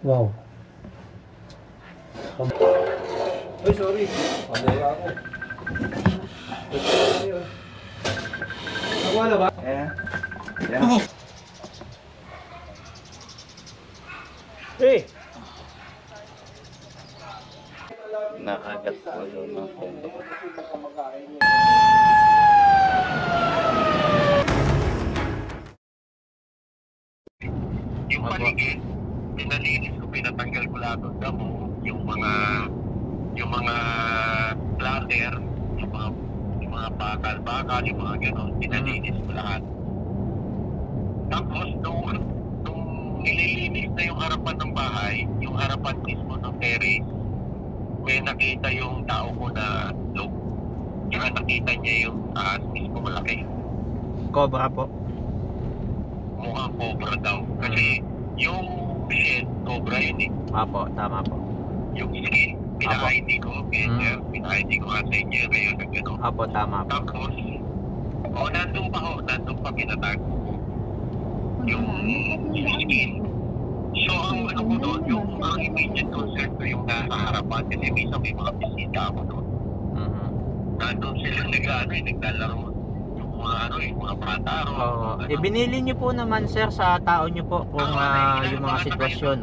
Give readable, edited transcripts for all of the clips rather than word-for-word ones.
Wow. Ay, sorry. Pamura ako. Nakuha na ba? Ayan. Yeah. Hey! Nakagat po yun ng kombo. Yung paligid, pinalinis ko, pinatanggal ko lahat ng damo, yung mga bladder, yung mga bakal, yung mga gano'n, pinalinis ko lahat. Tapos, nung nililinis na yung harapan ng bahay, yung harapan mismo ng terrace, may nakita yung tao ko na look. Kaya nakita niya yung ahas mismo malaki. Cobra po. Mukhang cobra daw. Kasi yung shed, cobra yun eh. Apo, tama po. Yung skin, pina-ID ko, pina-ID ko nga sa inyo ngayon ng gano'n. Apo, tama po. Tapos, nandun pa pinatago ko yung skin. So, ang ano ko doon, yung immediate concern ko yung nasa harapan kasi minsan may mga bisita ako doon. Nandun sila naglalaro. Yung mga bata ro. Ibinili niyo po naman sir sa tao niyo po kung yung mga sitwasyon.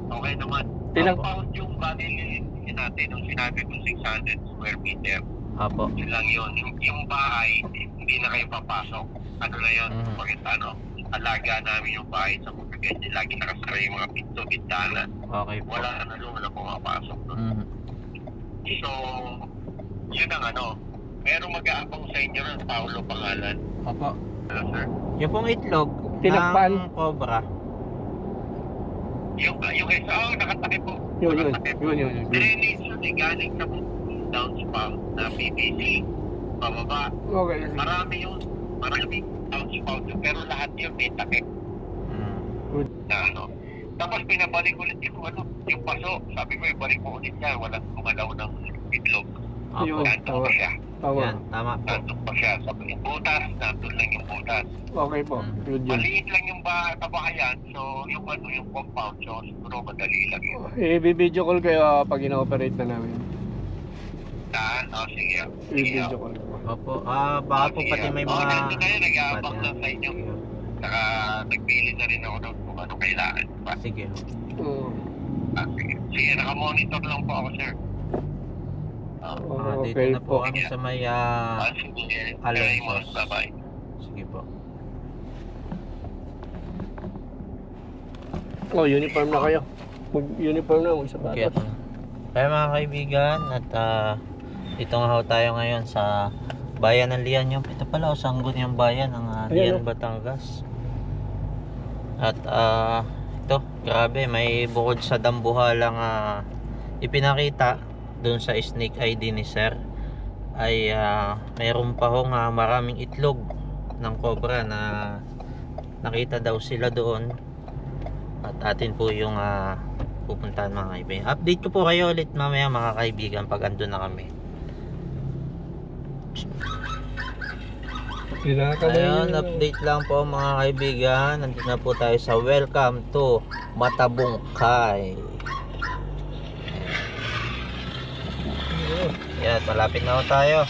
Okay naman. Compound yung bali natin, nung sinabi ko 600 square meter. Apo. Yun lang yun. Yung bahay, hindi na kayo papasok. Ano na yun? Bakit alaga namin yung bahay sa mga ganyan. Lagi nakasara yung mga pinto, bintana. Okay po. Wala pumapasok doon. So, yun ang merong mag-aabang sa inyo ng Paulo pangalan. Apo. Sir? Yung pong itlog Tinakpan. ng cobra. Yung isa, nakatakip po. Yun. Drainage yun, galing sa downspout na PVC. Pababa. Okay. Marami downspout yun, pero lahat yun may takip. Good. Na Tapos pinabalik ulit yung paso. Sabi ko, ibalik mo ulit yan. Walang kumalaw ng itlog. Apo. Nandun pa siya. Yan, tama po. Nandun pa siya. Sabi yung butas, nandun lang yung butas. Okay po. Good yun. Maliit lang yung kabahayan. So, yung compound. So, siguro madali lang yun. I-video call kayo pag ina-operate na namin. Saan? Sige. I-video call. Opo. Baka po pati may mga... nandun na yun. Nag-aabang lang sa inyo. Saka, nagpili na rin ako doon kung ano kailangan. Sige. Sige, naka-monitor lang po ako, sir. Dito Okay na po kami sa may Sige, Alonsos. bye-bye. Sige po. Uniform na kayo. Mag-uniform na, mag-sapatos. Kaya mga kaibigan, at dito nga ho tayo ngayon sa bayan ng Lian. Ito pala, Sanggon yung bayan ng Lian, Batangas. At ito, grabe, may bukod sa dambuhalang ipinakita doon sa snake ID ni sir, ay mayroon pa hong maraming itlog ng cobra na nakita daw sila doon. At atin po yung pupuntahan mga kaibigan. Update ko po kayo ulit mamaya mga kaibigan pag andun na kami. Ayun, update lang po mga kaibigan. Nandun na po tayo sa welcome to Matabungkay. Yan, malapit na tayo.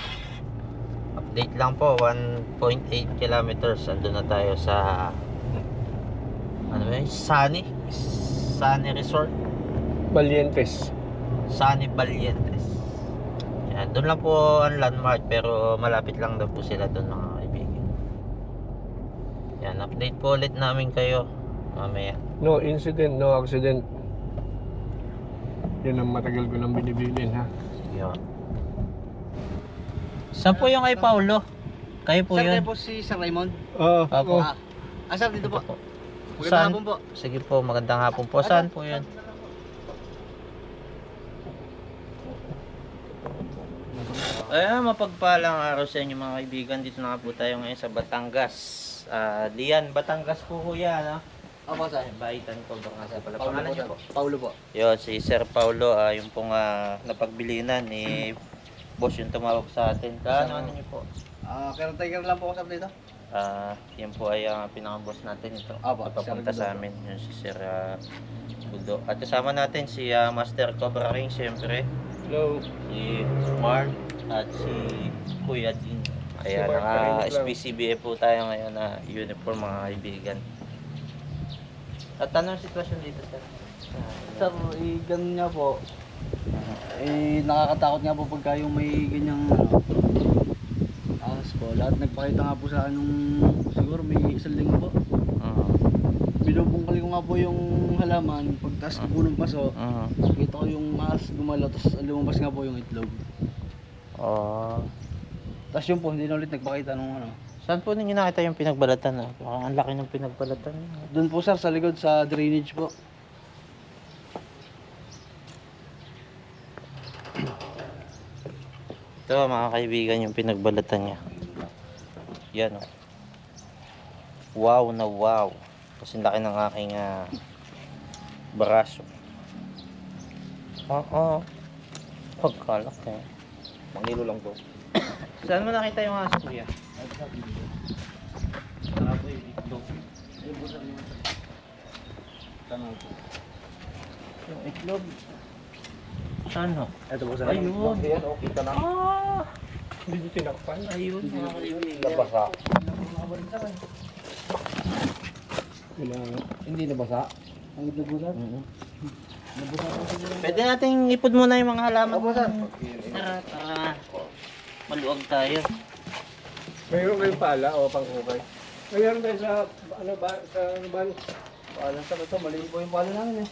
Update lang po, 1.8 kilometers. Andun na tayo sa Sunny Resort, Valientes. Sunny Valientes. Yan, doon lang po ang landmark, pero malapit lang daw po sila doon mga kaibigan. Yan, update po ulit namin kayo mamaya. No incident, no accident. Yan ang matagal ko nang binibilin, ha. Sige ho. Saan po yung kay Paulo? Kayo po Sir, yun? kayo po si Sir Raymond. Opo. Sir, dito po. Magandang Saan? hapon po. Sige po, magandang hapon po. Saan po yun? Ayan, mapagpalang araw sa inyo mga kaibigan. Dito na po tayo ngayon sa Batangas. Lian, Batangas po kuya, no? Opo, sir. Baitan ko ba nga sa pala. Paulo Pangalan po, niyo po? sir. Paulo po. Yun, si Sir Paulo, yung pong napagbilinan ni boss yung tumawag sa atin. Ano niyo po? Caretaker lang po ako sa dito. Yan po ay pinaka-boss natin ito. Apo, Papunta Sir sa Gudo. amin yung si Sir Gudo. At kasama natin si Master Cobra King siyempre. Hello. Si Mark at si Kuya Dean. Ayan, Si Mark pa rin lang. naka-SPCBA po tayo ngayon na uniform mga kaibigan. At anong sitwasyon dito, sir? Sir, ganun nga po. Nakakatakot nga po pagka yung may ganyang ahas po. Lahat nagpakita nga po sa anong siguro may isang linggo po. Binubungkal ko nga po yung halaman. Pagtaas ko po ng paso, nakita ko yung ahas gumalaw. Tapos lumabas nga po yung itlog. Tapos yun po, hindi na ulit nagpakita nung ano. Saan po ninyo nakita yung pinagbalatan? Parang ang laki ng pinagbalatan. Doon po sir, sa likod sa drainage po. Ito mga kaibigan yung pinagbalatan niya. Yan oh. Wow na wow. Kasi laki ng aking braso. Pagkalak eh. Mangilo lang to. Saan mo nakita yung aso kuya? Saka po yung itlog. Yung itlog. Saan ho? Ito po sir. Ayun. Yan, okay ka na. Hindi tinakpan. Ayun mga kaibigan. Nabasa. Hindi nabasa. Ang itlog po sir. Pwede nating ipod muna yung mga halaman. Opo, sir. Para maluwag tayo. Mayroon kayong pala o pang-ukay? Mayroon tayo sa, ano ba, sa ano ba? Paalam sir, ito maliit po yung palo namin eh.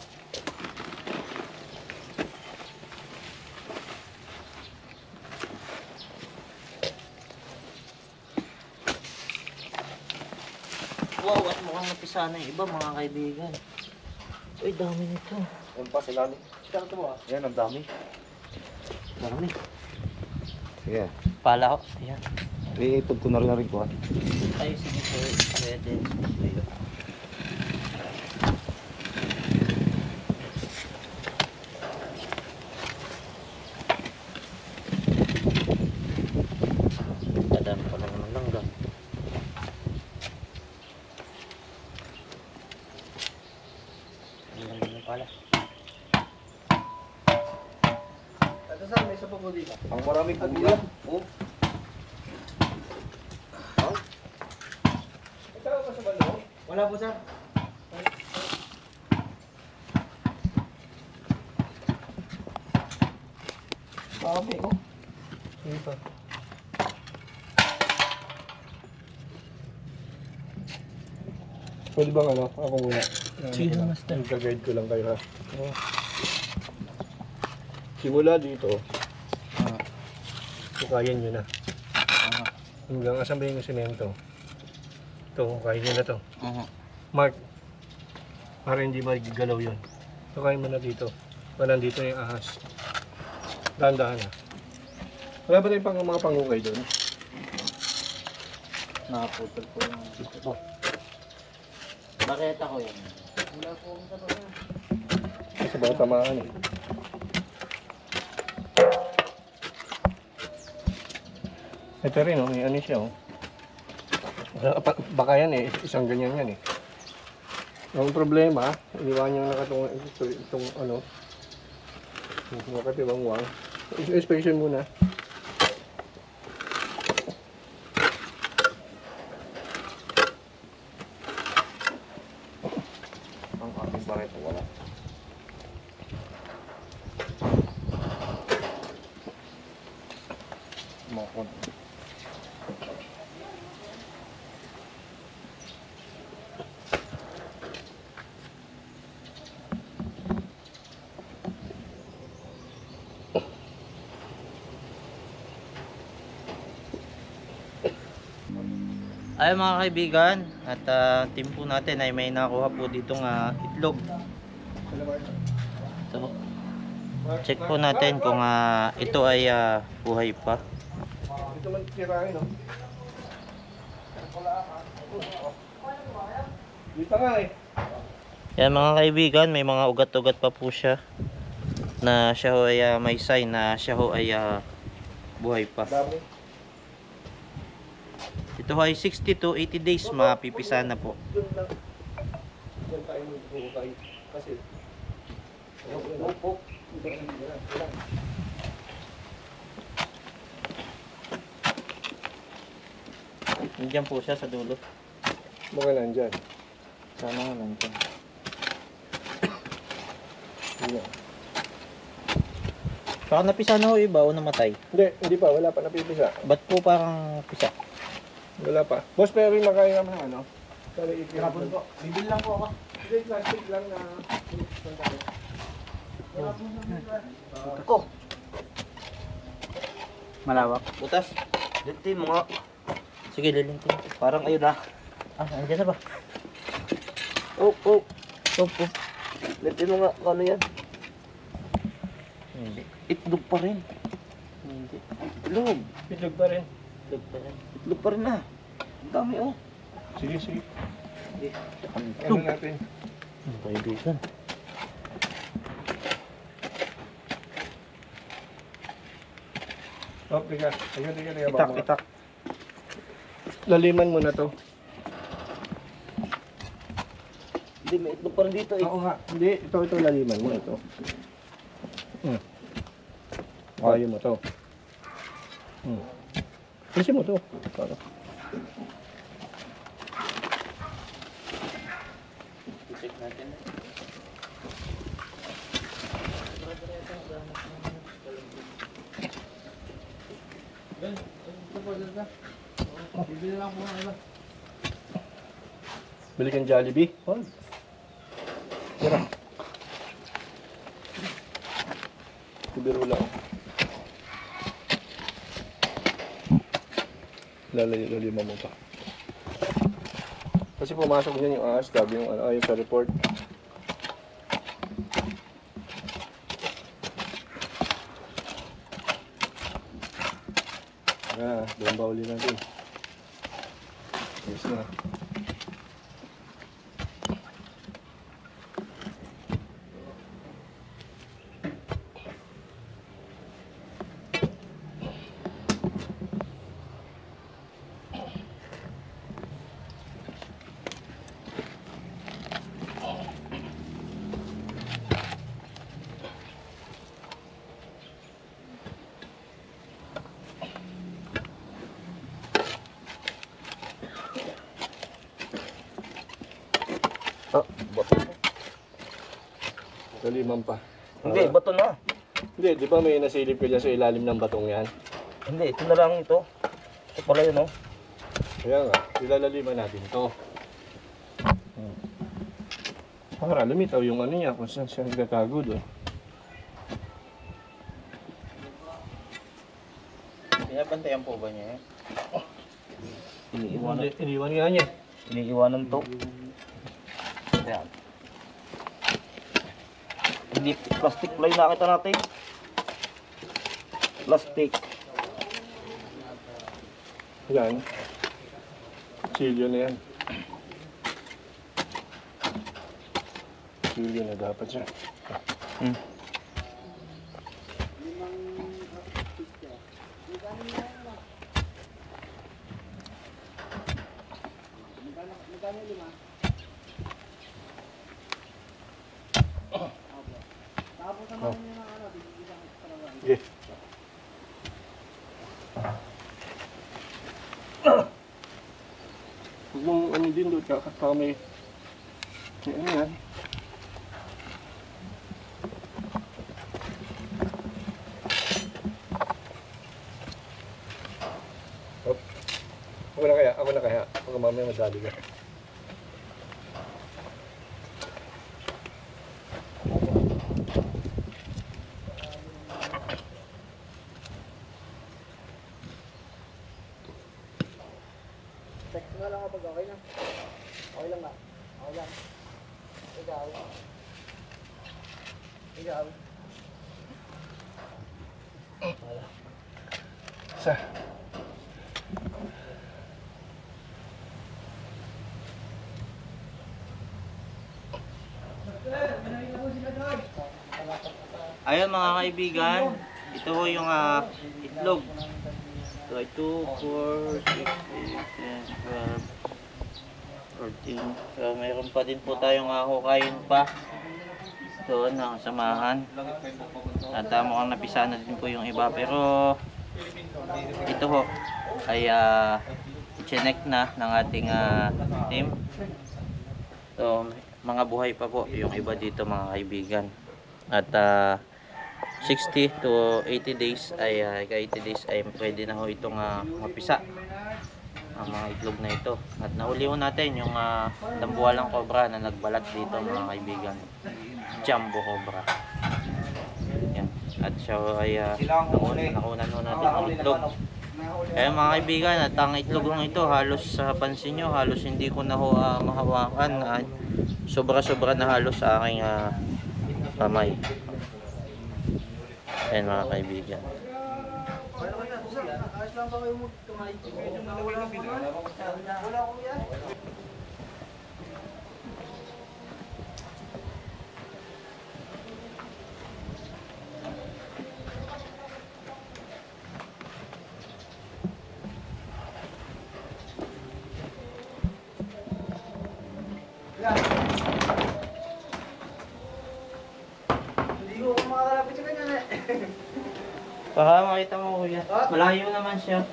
Wow, at mukhang napisa na yung iba mga kaibigan. Uy, dami nito. Yan pa sila. Sir, ito po ah. Yan, ang dami. Dami. Sige. Pala ko. Ayan. Iipod ko na rin ko. Ay, sige sir. Pwede. Sige. Dadami pa naman lang lang. Ang ganda pala. Ito sir, may isa pa po dito. Ang maraming kuya. Oh. Ito ba sa balo? Wala po sir. Dami oh. Sige pa. Pwede bang ano? Ako muna. Sige, master. Gag-guide ko lang kayo ha. Simula dito. Hukayin nyo na. Hanggang asan ba yung semento? Ito, hukayin nyo na to. Mark. Para hindi magigalaw yun. Hukayin mo na dito. Para nandito yung ahas. Dahan-dahan ha. Wala ba tayong mga pangukay doon? Nakaputol po yung Oh. Bakit ako yan? wala po akong sabi. Kasi baka tamaan eh. Ito rin oh, may ano siya oh. Baka yan eh, isang ganyan yan eh. Ang problema, iniwan niya nakatungo itong ano. Nakatibangwang. Inspection muna. Ang aking bakit wala. Makon. Ay mga kaibigan, at team po natin ay may nakuha po ditong itlog. So, check po natin kung ito ay buhay pa. Ito man tirahin oh. Dito nga eh. Yan mga kaibigan, may mga ugat-ugat pa po siya na siya ho ay may sign na siya ho ay buhay pa. Dami. Ito ay 60 to 80 days mapipisa na po. Doon lang. Diyan tayo mag-hukay. Kasi, Opo. Nandiyan po siya sa dulo. mga nandyan. Sana nga nandiyan. Yun. Baka napisa na ho iba o namatay. Hindi pa. Wala pa napipisa. Ba't po parang pisa? Wala pa. Boss, pero yung makaya naman ano? Sorry, Kahapon po. Bibil lang po ako. Hindi, plastic lang na... Ako. Malawak. Butas. Lintin mo nga. Sige, lilintin. Parang ayun na. Ah, andyan na ba? Oh. Oh, oh. Lintin mo nga. Ano yan? Hindi. Itlog pa rin. Hindi. Itlog. Pitlog pa rin. Lag pa rin. Itlog pa rin na. Ang dami oh. Sige, sige. Ang Ano itlog. natin? Ang kaibigan. Oh, teka. Teka. Itak, itak. Laliman mo na to. Hindi, may itlog pa rin dito eh. Oo nga. Hindi, ito laliman mo. Ito. Kaya mo to. Kasi mo to. Para. Check natin. Bibili lang po ng iba. Bili kang Jollibee? Oh. Tira. Ibiro lang. Lalima mo pa. Kasi pumasok dyan yung ahas, sabi yung ano, ayun sa report. Doon ba uli natin? Yes na. Bato. Laliman pa. Hindi, bato na. Hindi, di ba may nasilip ka dyan sa ilalim ng batong yan? Hindi, ito na lang ito. Ito pala yun oh. Kaya nga, ilalaliman natin to. Para lumitaw yung ano niya kung saan siya nagtatago doon. Pinabantayan po ba niya? Iniiwanan. Iniwan nga niya. Iniiwanan to. Yan. Hindi, plastic fly nakita natin. Plastic. Yan. Silyo na yan. Silyo na dapat siya. Okay. Huwag mong ano din doon, baka may ano yan. Hop. Ako na kaya. Baka mamaya madali ka. Text nga lang kapag okay lang. Okay lang ba? Okay lang. Ikaw. Ikaw. Sa. Ayun mga kaibigan, ito ho yung itlog. Ito ay 2, 4, 6, 8, 10, 12, 14. So mayroon pa din po tayong hukayin pa doon na samahan. At mukhang napisa na din po yung iba. Pero ito ho ay chinek na ng ating team. So mga buhay pa po yung iba dito mga kaibigan. At 60 to 80 days ay 80 days ay pwede na ho itong mapisa ang mga itlog na ito. At nahuli ho natin yung dambuhalang cobra na nagbalat dito mga kaibigan. Jumbo cobra. Yan. At siya ay nakunan ho natin ang itlog. Kaya mga kaibigan, at ang itlog ng ito halos pansin nyo, halos hindi ko na ho mahawakan. Sobra-sobra na halos sa aking kamay. Ayan mga kaibigan. Hindi ko makakalapit sa kanya eh. Baka makita mo kuya. Malayo naman siya.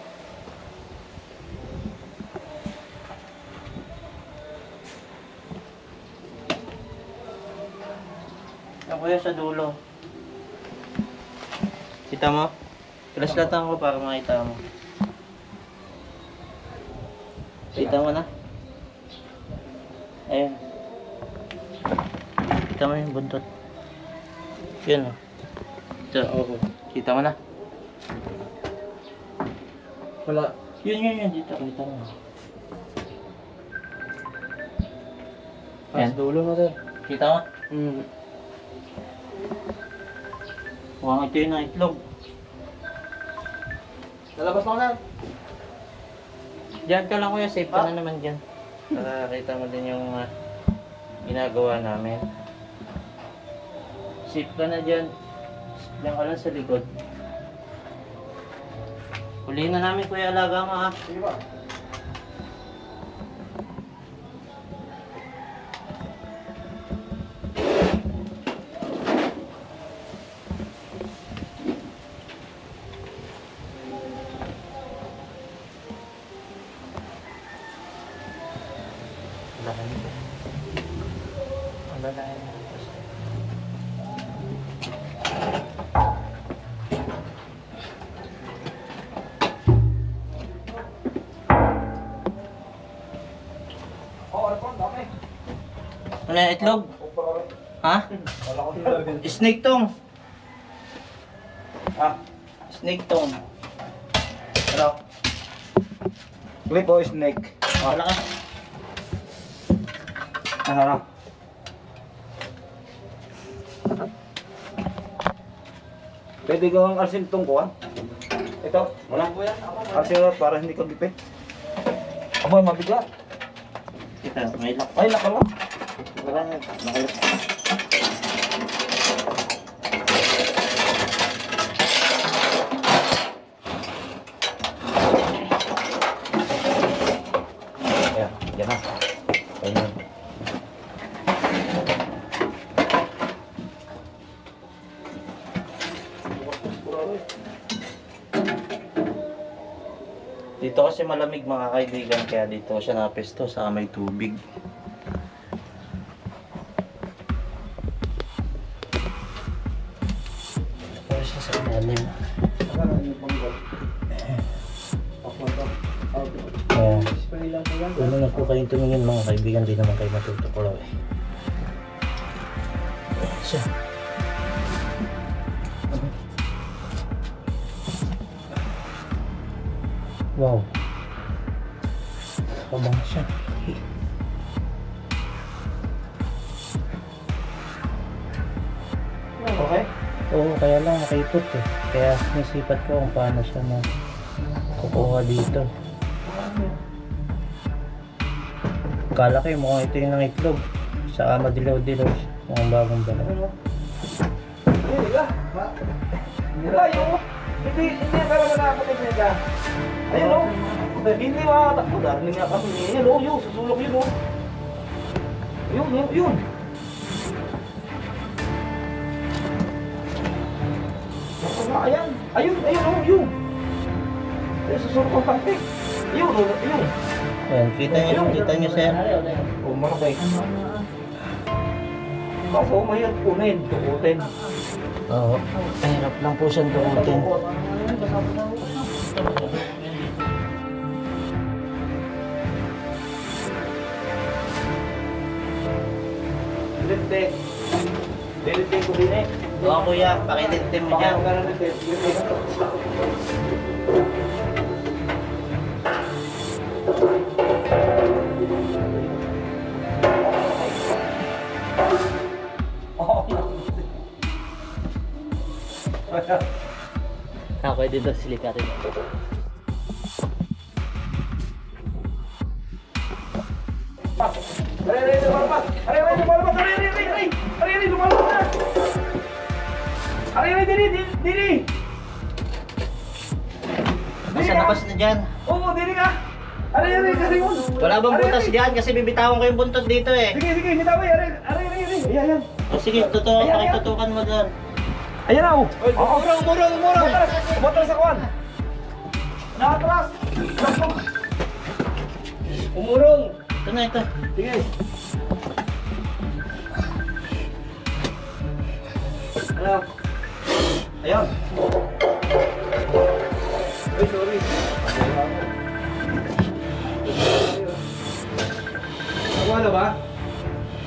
Yan kuya sa dulo. Kita mo? Flashlightan ko para makita mo. Kita mo na? Ayun. Kita mo yung buntot. Yan o. Ito, oo. Kita mo na? Wala. Yun. Dito. Kita mo. Ayan. Dulo na sir. Kita mo? Mukhang ito yun ang itlog. Lalabas na ko sir. Diyan ka lang kuya. Safe ka na naman dyan. Para kita mo din yung ginagawa namin. Safe ka na dyan. Diyan ka lang sa likod. Huliin na namin kuya, alaga mo ha. Sige ba? Ano yung itlog? Ha? Snake tong. Snake tong. Hello? Wait po, snake. Wala ka. Ano? Pwede gawang kalsin itong kuhan? Ito, wala po yan. Kalsin para hindi ka gipit. Aba, mabigat. Kita, may lock. Ay, nakala. Wala na. Nakalap. Ayan, yan na. Ayan. Dito kasi malamig mga kaibigan, kaya dito siya napesto sa may tubig. Pero siya sa ilalim. Kung na po kayong tumingin mga kaibigan, di naman kayo matutuklaw eh. Siya. Wow. Kabang siya. Okay? Oo, kaya lang nakaipot eh. Kaya nasipat ko kung paano siya kukuha dito. Kala ko mukhang ito yung nangitlog. Saka madilaw-dilaw. Mukhang bagong bala. Layo. Hindi akala mo nakakatignan ka. Ayun o. Hindi makakatakbo. Darinig nga kami. Ayun o, yun. Susulok yun o. Yun o, yun. Ayan. Ayun o, yun. Ayun, susulok ang pante. Ayun o, yun. Ayan, kita nyo sir. O, malaki. Kaso mahirap kunin. Tukutin. Oo, mahirap lang po siyang tukutin. Lente. Lente ko din eh. Oo kuya, pakilintin mo dyan. Pwede daw silikatin. Diri! Nasa labas na dyan. Oo, diri ka! Ari mo! Wala bang butas dyan kasi bibitawan ko yung buntot dito eh. Sige, bitaw eh! Ari! Ayan! O sige, pakitutukan mo doon. Ayan na! Murang! Botol sa kuwan! Nakatras! Umurong! Ito na ito. Sige! Ano? Ayan! Ay, sorry! Nakuha na ba?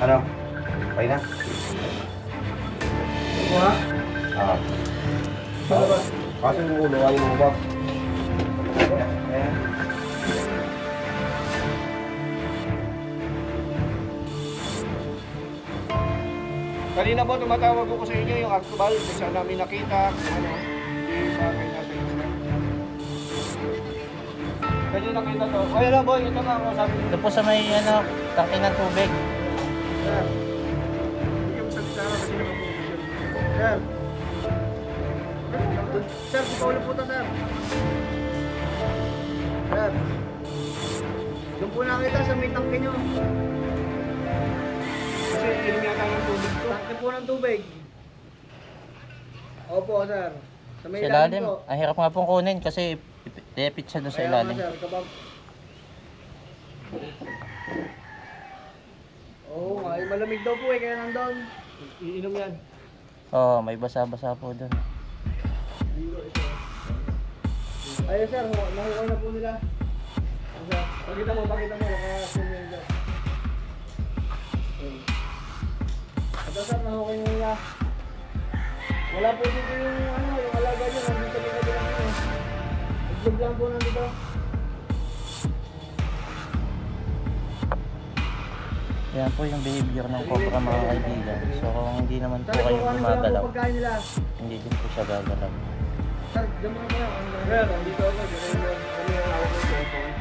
Ano? Okay na? Nakuha? Ah. Ano ba? Kasi yung ulo, ayaw mo ba? Ayan. Kanina po tumatawag ko sa inyo yung actual kung saan namin nakita kung ano, hindi sa akin natin. Kanina nakita to. Kaya lang boy, ito nga ako sabi Ito po sa may tangke ng tubig. Sir, hindi ka masalita na kasi nakapupigil. Sir. Sir, paulo po to, sir. Sir. Doon po nakita sa may tangke nyo. Kasi inom yata ng tubig to. Tangke po ng tubig. Opo, sir. Sa may Sa ilalim ilalim. po. Ang hirap nga pong kunin kasi depit siya doon sa Kaya ilalim. nga, sir, kabab. Oo nga, malamig daw po eh, kaya nandun. Iinom yan. Oo, may basa-basa po doon. Ayun sir, nakuha na po nila. Sir, pakita mo, naka-zoom yun dyan. Ito sir, nakuha nila. Wala po dito yung yung alaga nyo, nandito din na lang yun. Itlog lang po nandito. Yan po yung behavior ng cobra mga kaibigan. So kung hindi naman po Sir, kayo kukuha na gumagalaw, po pagkain nila. hindi din po siya gagalaw. Sir, dyan mo na. Sir, nandito ako. Kami yung hawak ng cellphone.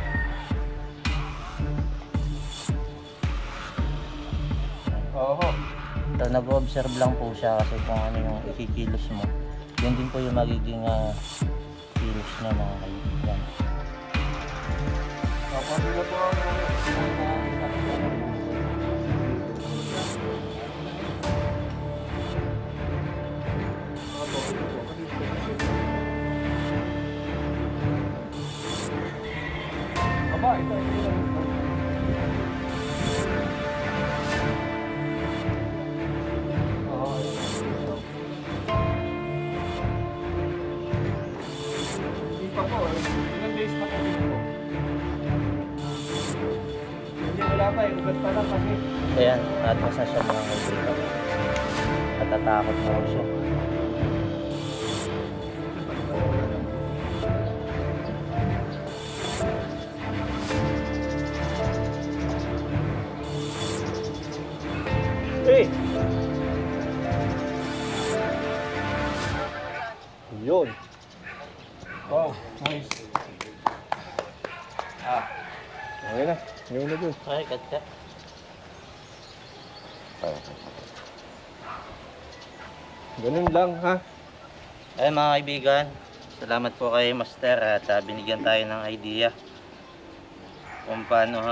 Oo. So nag-observe lang po siya kasi kung ano yung ikikilos mo, yun din po yung magiging kilos niya mga kaibigan. Tapos sila po ang Aba, ito. Hindi pa po. Ilang days pa kami po. Hindi, wala pa eh. Ugat pa lang kasi. Ayan, atras na siya mga kaibigan. Natatakot na po siya. Eh! Yun. Wow, nice. Okay na. Yung na dun. Ay, katya. Ganun lang ha. Ayun mga kaibigan, salamat po kay Master at binigyan tayo ng idea kung paano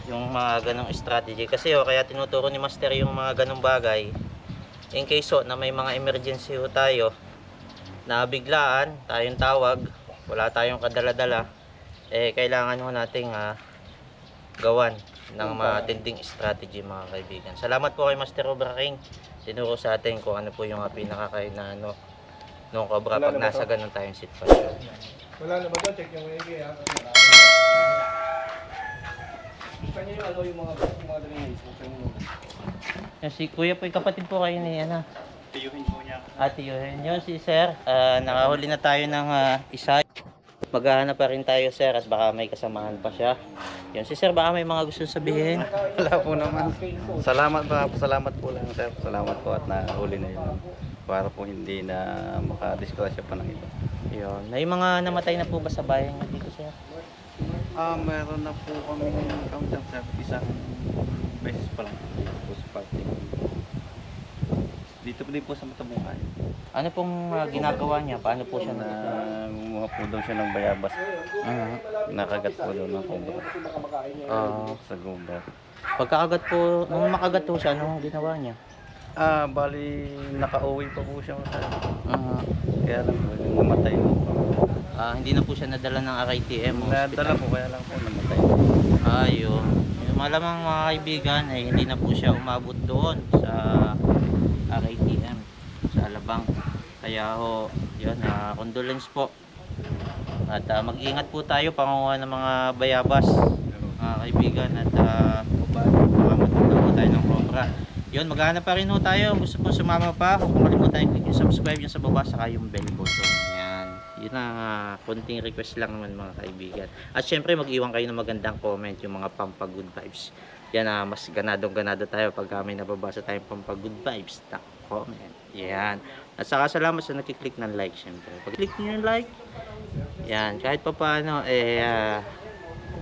yung mga ganong strategy. Kasi kaya tinuturo ni Master yung mga ganong bagay in case na may mga emergency tayo na biglaan tayong tawag, wala tayong kadala-dala, kailangan nating gawan ng matinding strategy mga kaibigan. Salamat po kay Master Cobra King. Tinuro sa atin kung ano po yung pinakakainan nung cobra pag nasa ganun tayong sitwasyon. Wala na ba ito? Check yung maigi ha. Gusto niyo yung mga drainage. Si Kuya po, kapatid po kayo ni Tiyuhin po niya. Tiyuhin nyo si Sir. Nakahuli na tayo ng isa. Maghahanap pa rin tayo, Sir, at baka may kasamahan pa siya. Yun, si Sir, baka may mga gusto sabihin. Wala po naman. Salamat po lang, sir. Salamat po at nahuli na yun. Para po hindi na makadisgrasya pa ng iba. Yun. May mga namatay na po ba sa bayan nyo dito, Sir? Meron na po kami countdown, sir. Isang beses pa lang po sa party. Dito po din po sa Matabungan. Ano pong ginagawa niya? Paano po siya Gumawa po daw siya ng bayabas. Nakagat po daw ng cobra. Sa gubat. Pagkakagat po, nung makagat po siya, anong ginawa niya? Bali nakauwi pa po siya. Kaya lang po, namatay po. Hindi na po siya nadala ng RITM Nadala po, kaya lang po namatay. Ayun. Malamang mga kaibigan ay hindi na po siya umabot doon sa RITM sa Alabang. Kaya yun, condolence po. At mag-ingat po tayo pangunguha ng mga bayabas, mga kaibigan, at makamatanda po tayo ng cobra. Yun, maghanap pa rin tayo. Gusto po sumama pa, huwag makalimutan i-click yung subscribe yung sa baba, saka yung bell button. Yan. Yun ang konting request lang naman mga kaibigan. At syempre mag-iwan kayo ng magandang comment, yung mga pampa-good vibes. Yan, mas ganadong-ganado tayo pag may nababasa tayong pampa-good vibes na comment. Yan. At saka salamat sa nakiklik ng like, syempre. Pag-click nyo yung like, yan, kahit pa paano,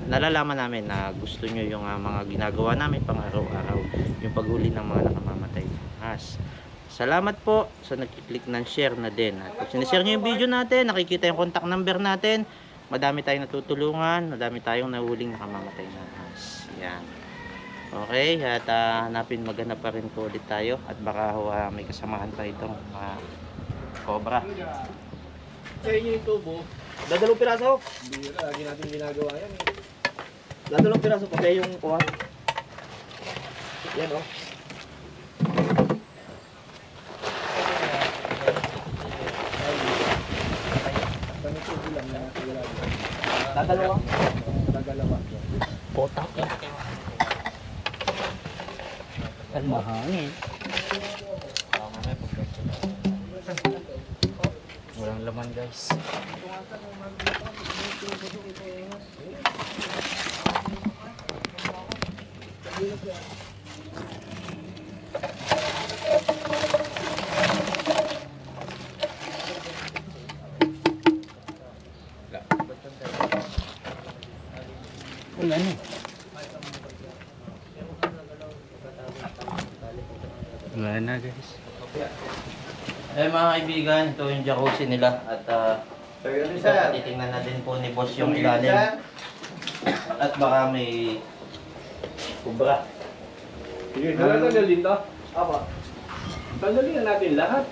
nalalaman namin na gusto nyo yung mga ginagawa namin pang araw-araw, yung paghuli ng mga nakamamatay ng ahas. Salamat po sa nakiklik ng share na din. At pag sinishare nyo yung video natin, nakikita yung contact number natin, madami tayong natutulungan, madami tayong nahuling nakamamatay ng ahas. Yan. Okay, at hanapin maghanap pa rin po ulit tayo at baka may kasamahan pa itong cobra. Sa inyo yung tubo, dadalong piraso. Hindi, lagi natin ginagawa yan. Dadalong piraso pa kayo yung kuha. Yan Dadalawa. Dadalawa. Potak yan. Kan mahangin. Walang laman guys. Wala na. Wala na guys. Mga kaibigan, ito yung jacuzzi nila at titingnan na din po ni boss yung ilalim at baka may kubra. Sige, tanggalin to. Apa. Tanggalin na natin lahat.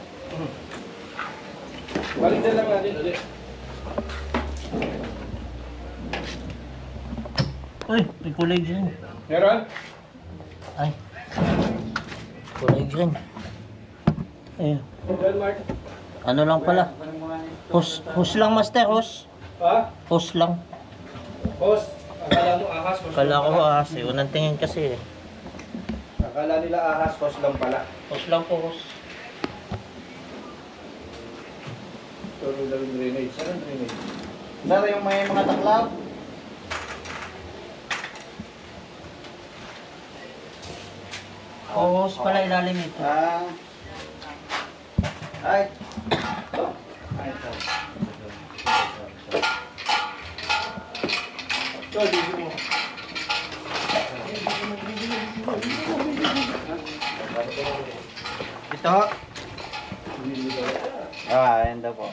Balikan lang natin ulit. Uy, may kulay green. Meron? Ay. Kulay green. Ayun. John Mark. Ano lang pala? Hus lang master, hus. Ha? Hus lang. Boss, akala mo ahas. Boss Kala lang ko pala. ahas eh. Unang tingin kasi eh. Akala nila ahas, boss lang pala. Hus lang po, hus. Ito yung drainage. Saan ang drainage? Sana yung may mga taklap. Hus pala ilalim ito. Ay. Ito, dito mo. Ito. Ayan daw po.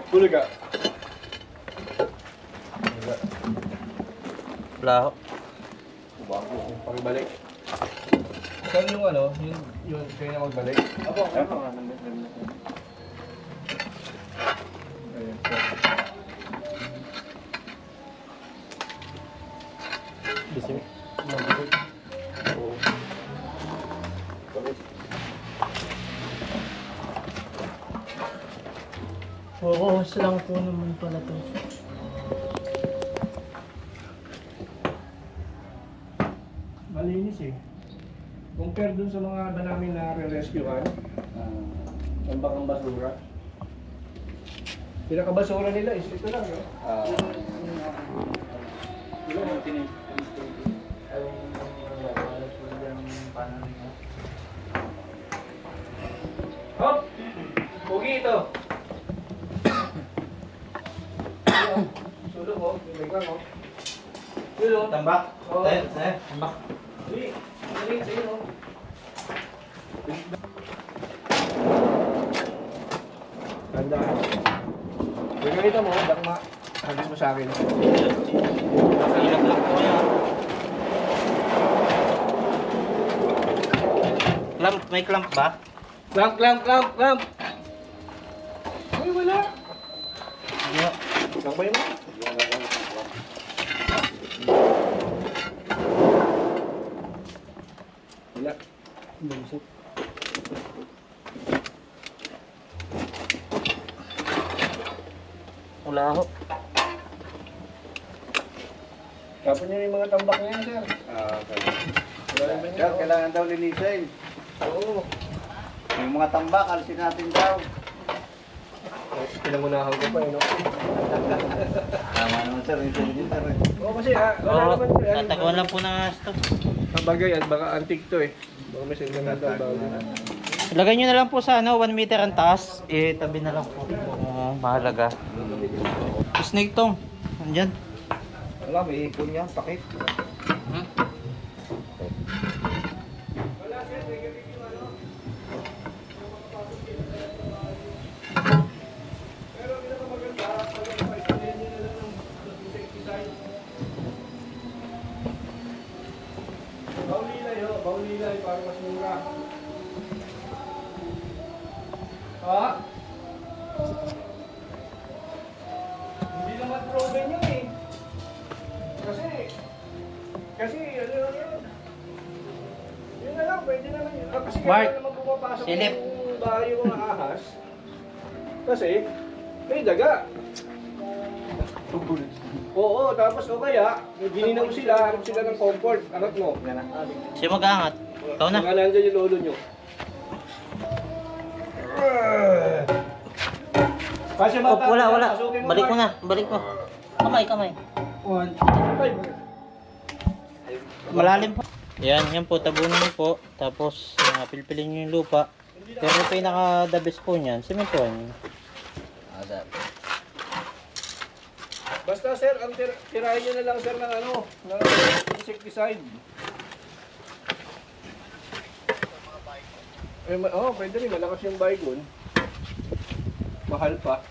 Tuloy ka. Laho. Pakibalik. Saan yung ano? Yung kayo na magbalik? Opo, opo. Ayan. Bisip. Magbalik. Oo. Balik. Oo, lang po naman pala to. Malinis eh. Compare dun sa mga ba namin na re-rescuean, ang bakang basura. Pinakabasura nila is ito lang, no? Hop! Pugi ito! Sulong mo, may kang mo. Sulong. Tambak. Oo. Tambak. Hindi, maliit sa'yo, no? Tanda. Pagkakita mo, dakma. Hagis mo sa akin. Ilang lang po yan. Clamp, may clamp ba? Clamp! Ay, wala. Yo. Lakbay mo. Wala. Bumusok. Wala ho. Tapos niyo yung mga tambak niya, sir. Wala naman Sir, yun. kailangan daw linisin. Oo. Yung mga tambak, alisin natin daw. Pinangunahan ko pa, no? Tama naman sir, linisin din sir. Oo, kasi wala Oo, naman. tataguan lang po ng asto. Ang bagay yan, baka antique to eh. Baka may signal na bago. Ilagay nyo na lang po sa 1 meter ang taas. Tabi na lang po. Oo, mahalaga. Snake tong. Andyan. Wala, may ikon yan, pakit. Baulilay para mas mura. Ha? Hindi naman proven yun eh. Kasi ano lang yun. Yun na lang, pwede naman yun. Kasi Mark, kaya naman pumapasok silip. yung bahay yung mga ahas. Kasi may daga. Oo, tapos o kaya, gininaw sila, harap sila ng comfort. Angat mo. Siya mag-aangat. Ikaw na. Baka nandyan yung lolo nyo. Kasi Oh, wala. pasukin Balik ko Mark. na. Balik ko. Kamay. Ay, Malalim po. Yan po. Tabunin nyo po. Tapos, pilpilin nyo yung lupa. Pero yung pinaka-the best po niyan, simentuhan nyo. basta sir, ang tirahin nyo na lang sir ng ano, ng insecticide. Pwede rin, malakas yung baygon. Mahal pa.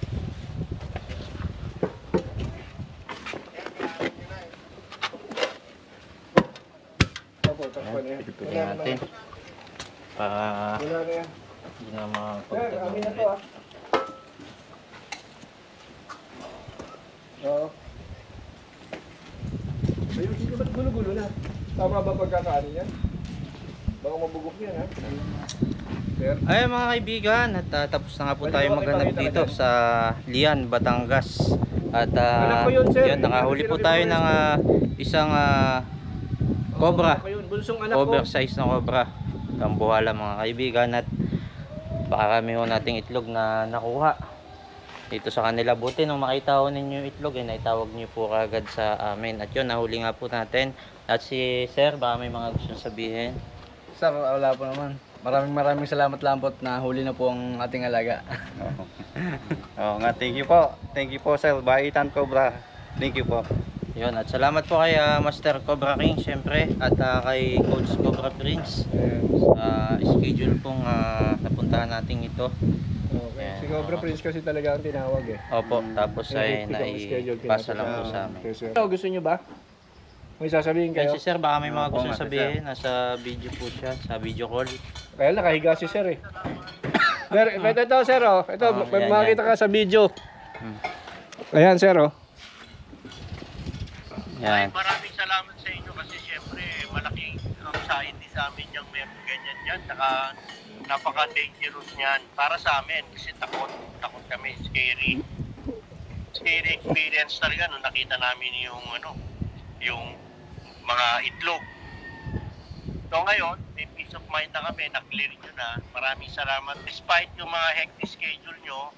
Opo, takpan yan. Pilpilin natin. Para Wala na yan. hindi na Sir, makapagtagal amin na to ulit. ah. Oo. Ayusin ko ba't gulo-gulo na? Tama ba pagkakaano yan? Baka mabugok yan ha? Sir? Ay mga kaibigan, at tapos na nga po tayo maghanap dito sa Lian, Batangas. At Anak ko yun, sir. yun, nakahuli po tayo ng isang cobra. Ako yun, bunsong anak ko. Oversize na cobra. Tambuhala mga kaibigan, at pakarami ho nating itlog na nakuha dito sa kanila. Buti nung makita ho ninyo yung itlog, naitawag nyo po kagad sa amin. At yun, nahuli nga po natin. At si sir, baka may mga gustong sabihin. Sir, wala po naman. Maraming salamat lang po at nahuli na po ang ating alaga. Oo nga, thank you po. Thank you po sir, Baitan Cobra. Thank you po. Yun, at salamat po kay Master Cobra King syempre at kay Coach Cobra Prince sa schedule pong napuntahan natin ito. Okay. Si Cobra Prince kasi talaga ang tinawag eh. Opo, tapos ay schedule, naipasa lang po sa amin. Gusto nyo ba? May sasabihin kayo? Si Sir, baka may mga gusto sabihin. Nasa video po siya, sa video call. Kaya nakahiga si Sir eh. Sir, ito Sir oh. Ito, makikita ka sa video. Ayan Sir oh. Yan. Maraming salamat sa inyo kasi syempre malaking anxiety din sa amin yung meron ganyan yan. Saka napaka-dangerous niyan para sa amin kasi takot kami, scary experience talaga nung nakita namin yung mga itlog. So ngayon, may peace of mind na kami, na-clear nyo na. Maraming salamat. Despite yung mga hectic schedule nyo,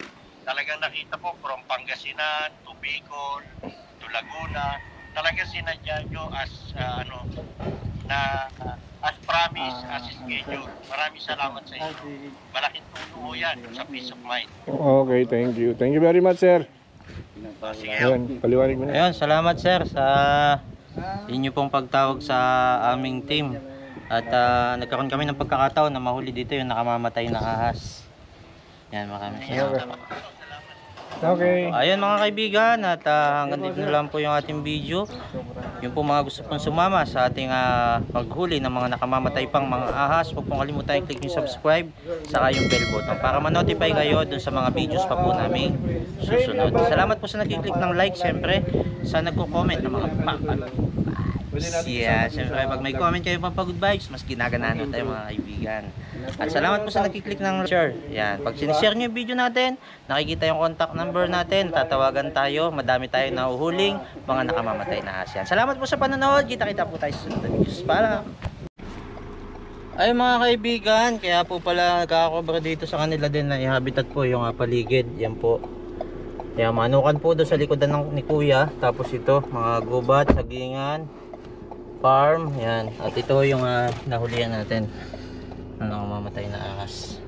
talagang nakita ko from Pangasinan to Bicol to Laguna, talagang sinadya nyo as as promise, as schedule. Maraming salamat sa inyo. Malaking tulong yan sa peace of mind. Okay, thank you. Thank you very much Sir. Sige. Ayan, paliwanag mo na. Ayun, salamat Sir sa inyo pong pagtawag sa aming team. At nagkaroon kami ng pagkakataon na mahuli dito yung nakamamatay na ahas. Yan, maraming salamat. Okay. Ayun mga kaibigan, at hanggang dito na lang po yung ating video. Yung po mga gusto pong sumama sa ating paghuli ng mga nakamamatay pang mga ahas, huwag pong kalimutan i-click yung subscribe saka yung bell button para ma-notify kayo dun sa mga videos pa po namin susunod. Salamat po sa nag-click ng like, syempre sa nagko-comment ng mga yeah, syempre pag may comment kayo pang good vibes, mas ginaganahan tayo mga kaibigan. At salamat po sa nag-click ng share. Yan, pag sinishare nyo yung video natin, nakikita yung contact number natin, tatawagan tayo, madami tayo nahuhuling mga nakamamatay na ahas. Yan. Salamat po sa panonood, kita-kita po tayo sa sunod na videos. Paalam! Ay mga kaibigan, kaya po pala nagkakobra dito sa kanila din na i-habitat po yung paligid. Yan po. Yan, manukan po doon sa likodan ni Kuya. Tapos ito, mga gubat, sagingan, farm, yan. At ito yung nahulihan natin ng mamatay na ahas.